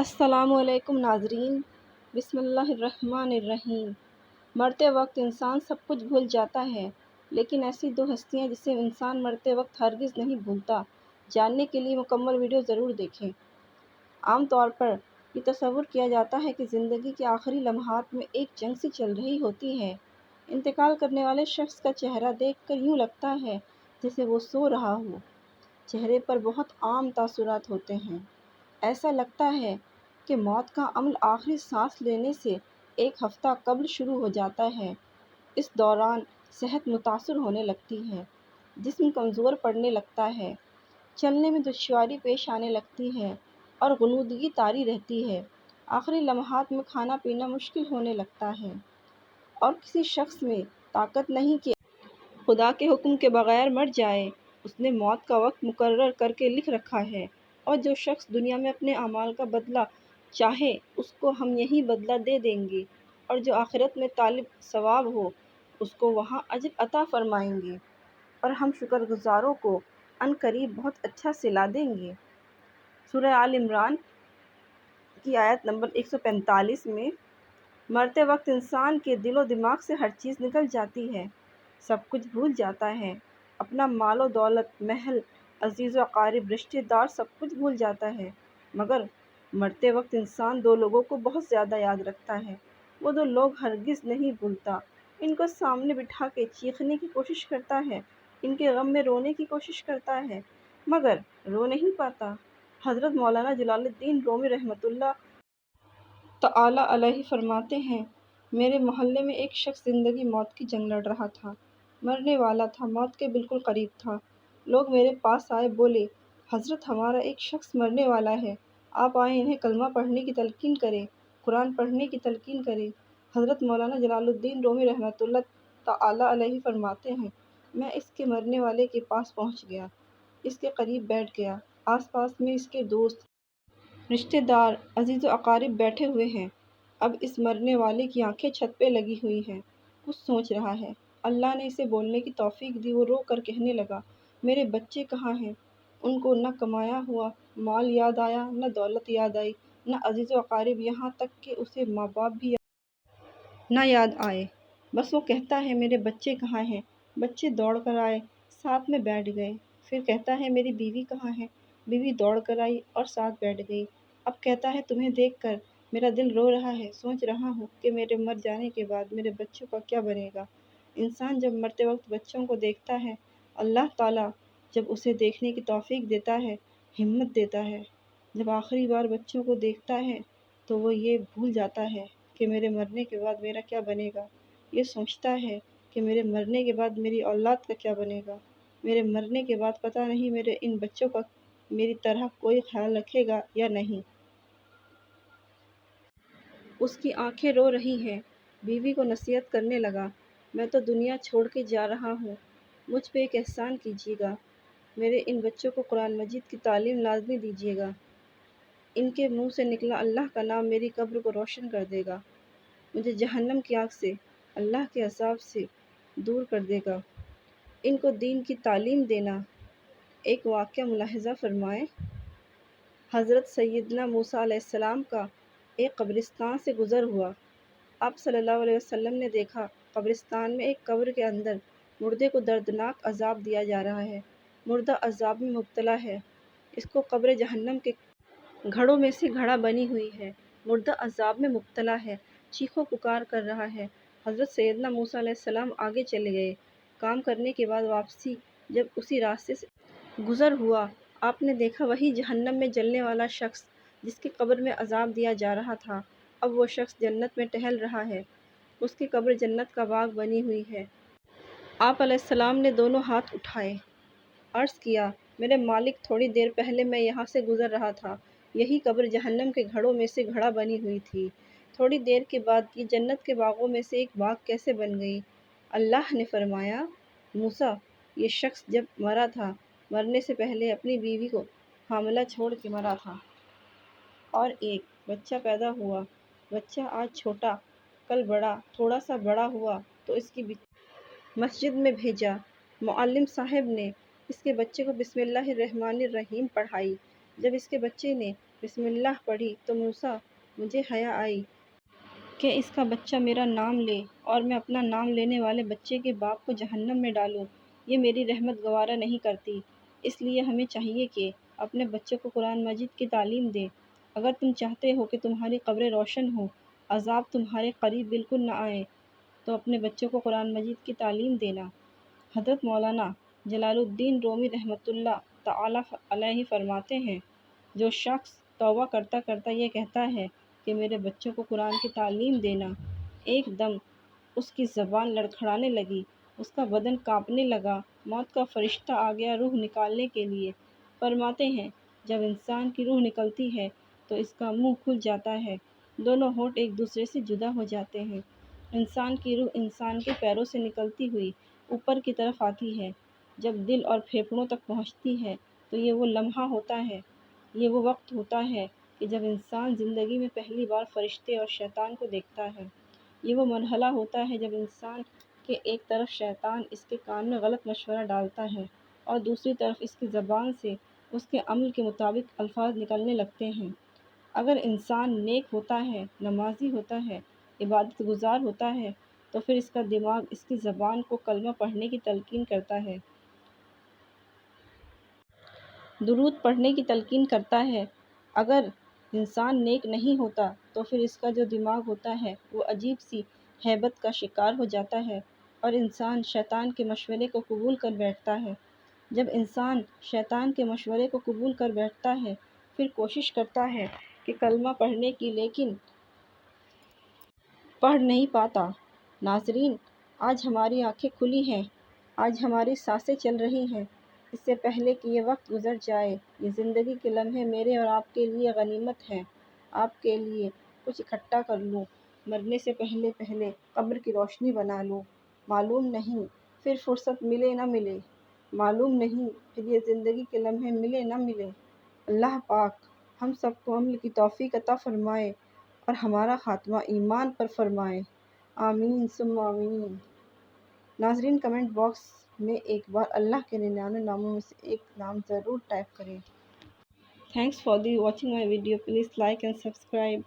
السلام علیکم ناظرین، بسم اللہ الرحمن الرحیم۔ مرتے وقت انسان سب کچھ بھول جاتا ہے، لیکن ایسی دو ہستیاں جسے انسان مرتے وقت ہرگز نہیں بھولتا۔ جاننے کے لیے مکمل ویڈیو ضرور دیکھیں۔ عام طور پر یہ تصور کیا جاتا ہے کہ زندگی کے آخری لمحات میں ایک جنگ سی چل رہی ہوتی ہے۔ انتقال کرنے والے شخص کا چہرہ دیکھ کر یوں لگتا ہے جیسے وہ سو رہا ہو۔ چہرے پر بہت عام تاثرات ہوتے ہیں۔ ایسا لگتا ہے کہ موت کا عمل آخری سانس لینے سے ایک ہفتہ قبل شروع ہو جاتا ہے۔ اس دوران صحت متاثر ہونے لگتی ہے، جسم کمزور پڑنے لگتا ہے، چلنے میں دشواری پیش آنے لگتی ہے اور غنودگی طاری رہتی ہے۔ آخری لمحات میں کھانا پینا مشکل ہونے لگتا ہے اور کسی شخص میں طاقت نہیں کہ خدا کے حکم کے بغیر مر جائے۔ اس نے موت کا وقت مقرر کر کے لکھ رکھا ہے، اور جو شخص دنیا میں اپنے اعمال کا بدلہ چاہے اس کو ہم یہی بدلہ دے دیں گے، اور جو آخرت میں طالب ثواب ہو اس کو وہاں اجر عطا فرمائیں گے، اور ہم شکر گزاروں کو عنقریب بہت اچھا صلہ دیں گے۔ سورہ آل عمران کی آیت نمبر 145 میں مرتے وقت انسان کے دل و دماغ سے ہر چیز نکل جاتی ہے، سب کچھ بھول جاتا ہے، اپنا مال و دولت، محل، عزیز و اقارب، رشتہ دار، سب کچھ بھول جاتا ہے۔ مگر مرتے وقت انسان دو لوگوں کو بہت زیادہ یاد رکھتا ہے۔ وہ دو لوگ ہرگز نہیں بھولتا۔ ان کو سامنے بٹھا کے چیخنے کی کوشش کرتا ہے، ان کے غم میں رونے کی کوشش کرتا ہے، مگر رو نہیں پاتا۔ حضرت مولانا جلال الدین رومی رحمۃ اللہ تعالی علیہ فرماتے ہیں، میرے محلے میں ایک شخص زندگی موت کی جنگ لڑ رہا تھا، مرنے والا تھا، موت کے بالکل قریب تھا۔ لوگ میرے پاس آئے، بولے، حضرت ہمارا ایک شخص مرنے والا ہے، آپ آئیں انہیں کلمہ پڑھنے کی تلقین کریں، قرآن پڑھنے کی تلقین کریں۔ حضرت مولانا جلال الدین رومی رحمۃ اللہ تعالی علیہ فرماتے ہیں، میں اس کے مرنے والے کے پاس پہنچ گیا، اس کے قریب بیٹھ گیا، آس پاس میں اس کے دوست، رشتہ دار، عزیز و اقارب بیٹھے ہوئے ہیں۔ اب اس مرنے والے کی آنکھیں چھت پہ لگی ہوئی ہیں، کچھ سوچ رہا ہے۔ اللہ نے اسے بولنے کی توفیق دی۔ وہ رو کر کہنے لگا، میرے بچے کہاں ہیں؟ ان کو نہ کمایا ہوا مال یاد آیا، نہ دولت یاد آئی، نہ عزیز و اقارب، یہاں تک کہ اسے ماں باپ بھی نہ یاد آئے۔ بس وہ کہتا ہے، میرے بچے کہاں ہیں؟ بچے دوڑ کر آئے، ساتھ میں بیٹھ گئے۔ پھر کہتا ہے، میری بیوی کہاں ہے؟ بیوی دوڑ کر آئی اور ساتھ بیٹھ گئی۔ اب کہتا ہے، تمہیں دیکھ کر میرا دل رو رہا ہے، سوچ رہا ہوں کہ میرے مر جانے کے بعد میرے بچوں کا کیا بنے گا۔ انسان جب مرتے وقت بچوں کو دیکھتا ہے، اللہ تعالیٰ جب اسے دیکھنے کی توفیق دیتا ہے، ہمت دیتا ہے، جب آخری بار بچوں کو دیکھتا ہے تو وہ یہ بھول جاتا ہے کہ میرے مرنے کے بعد میرا کیا بنے گا۔ یہ سوچتا ہے کہ میرے مرنے کے بعد میری اولاد کا کیا بنے گا۔ میرے مرنے کے بعد پتہ نہیں میرے ان بچوں کا میری طرح کوئی خیال رکھے گا یا نہیں۔ اس کی آنکھیں رو رہی ہیں۔ بیوی کو نصیحت کرنے لگا، میں تو دنیا چھوڑ کے جا رہا ہوں، مجھ پہ ایک احسان کیجیے گا، میرے ان بچوں کو قرآن مجید کی تعلیم لازمی دیجیے گا، ان کے منہ سے نکلا اللہ کا نام میری قبر کو روشن کر دے گا، مجھے جہنم کی آگ سے، اللہ کے عذاب سے دور کر دے گا، ان کو دین کی تعلیم دینا۔ ایک واقعہ ملاحظہ فرمائیں۔ حضرت سیدنا موسیٰ علیہ السلام کا ایک قبرستان سے گزر ہوا۔ آپ صلی اللہ علیہ وسلم نے دیکھا، قبرستان میں ایک قبر کے اندر مردے کو دردناک عذاب دیا جا رہا ہے۔ مردہ عذاب میں مبتلا ہے، اس کو قبر جہنم کے گھڑوں میں سے گھڑا بنی ہوئی ہے، مردہ عذاب میں مبتلا ہے، چیخو پکار کر رہا ہے۔ حضرت سیدنا موسیٰ علیہ السلام آگے چلے گئے۔ کام کرنے کے بعد واپسی جب اسی راستے سے گزر ہوا، آپ نے دیکھا وہی جہنم میں جلنے والا شخص جس کی قبر میں عذاب دیا جا رہا تھا، اب وہ شخص جنت میں ٹہل رہا ہے، اس کی قبر جنت کا باغ بنی ہوئی ہے۔ آپ علیہ السلام نے دونوں ہاتھ اٹھائے، عرض کیا، میرے مالک، تھوڑی دیر پہلے میں یہاں سے گزر رہا تھا، یہی قبر جہنم کے گھڑوں میں سے گھڑا بنی ہوئی تھی، تھوڑی دیر کے بعد یہ جنت کے باغوں میں سے ایک باغ کیسے بن گئی؟ اللہ نے فرمایا، موسیٰ، یہ شخص جب مرا تھا، مرنے سے پہلے اپنی بیوی کو حاملہ چھوڑ کے مرا تھا، اور ایک بچہ پیدا ہوا، بچہ آج چھوٹا، کل بڑا، تھوڑا سا بڑا ہوا تو اس کی مسجد میں بھیجا، معلم صاحب نے اس کے بچے کو بسم اللہ الرحمن الرحیم پڑھائی، جب اس کے بچے نے بسم اللہ پڑھی تو موسیٰ مجھے حیا آئی کہ اس کا بچہ میرا نام لے اور میں اپنا نام لینے والے بچے کے باپ کو جہنم میں ڈالوں، یہ میری رحمت گوارا نہیں کرتی۔ اس لیے ہمیں چاہیے کہ اپنے بچے کو قرآن مجید کی تعلیم دیں۔ اگر تم چاہتے ہو کہ تمہاری قبریں روشن ہوں، عذاب تمہارے قریب بالکل نہ آئے، تو اپنے بچے کو قرآن مجید کی تعلیم دینا۔ حضرت مولانا جلال الدین رومی رحمۃ اللہ تعالیٰ علیہ فرماتے ہیں، جو شخص توبہ کرتا کرتا یہ کہتا ہے کہ میرے بچوں کو قرآن کی تعلیم دینا، ایک دم اس کی زبان لڑکھڑانے لگی، اس کا بدن کانپنے لگا، موت کا فرشتہ آ گیا روح نکالنے کے لیے۔ فرماتے ہیں جب انسان کی روح نکلتی ہے تو اس کا منہ کھل جاتا ہے، دونوں ہونٹ ایک دوسرے سے جدا ہو جاتے ہیں۔ انسان کی روح انسان کے پیروں سے نکلتی ہوئی اوپر کی طرف آتی ہے، جب دل اور پھیپھڑوں تک پہنچتی ہے تو یہ وہ لمحہ ہوتا ہے، یہ وہ وقت ہوتا ہے کہ جب انسان زندگی میں پہلی بار فرشتے اور شیطان کو دیکھتا ہے۔ یہ وہ مرحلہ ہوتا ہے جب انسان کے ایک طرف شیطان اس کے کان میں غلط مشورہ ڈالتا ہے اور دوسری طرف اس کی زبان سے اس کے عمل کے مطابق الفاظ نکلنے لگتے ہیں۔ اگر انسان نیک ہوتا ہے، نمازی ہوتا ہے، عبادت گزار ہوتا ہے، تو پھر اس کا دماغ اس کی زبان کو کلمہ پڑھنے کی تلقین کرتا ہے، درود پڑھنے کی تلقین کرتا ہے۔ اگر انسان نیک نہیں ہوتا تو پھر اس کا جو دماغ ہوتا ہے وہ عجیب سی ہیبت کا شکار ہو جاتا ہے اور انسان شیطان کے مشورے کو قبول کر بیٹھتا ہے۔ جب انسان شیطان کے مشورے کو قبول کر بیٹھتا ہے، پھر کوشش کرتا ہے کہ کلمہ پڑھنے کی، لیکن پڑھ نہیں پاتا۔ ناظرین، آج ہماری آنکھیں کھلی ہیں، آج ہماری سانسیں چل رہی ہیں۔ اس سے پہلے کہ یہ وقت گزر جائے، یہ زندگی کے لمحے میرے اور آپ کے لیے غنیمت ہیں۔ آپ کے لیے کچھ اکٹھا کر لوں، مرنے سے پہلے پہلے قبر کی روشنی بنا لوں۔ معلوم نہیں پھر فرصت ملے نہ ملے، معلوم نہیں پھر یہ زندگی کے لمحے ملے نہ ملے۔ اللہ پاک ہم سب کو عمل کی توفیق عطا فرمائے اور ہمارا خاتمہ ایمان پر فرمائے، آمین ثم آمین۔ ناظرین، کمنٹ باکس میں ایک بار اللہ کے 99 ناموں میں سے ایک نام ضرور ٹائپ کریں۔ Thanks for the watching my video, please like and subscribe.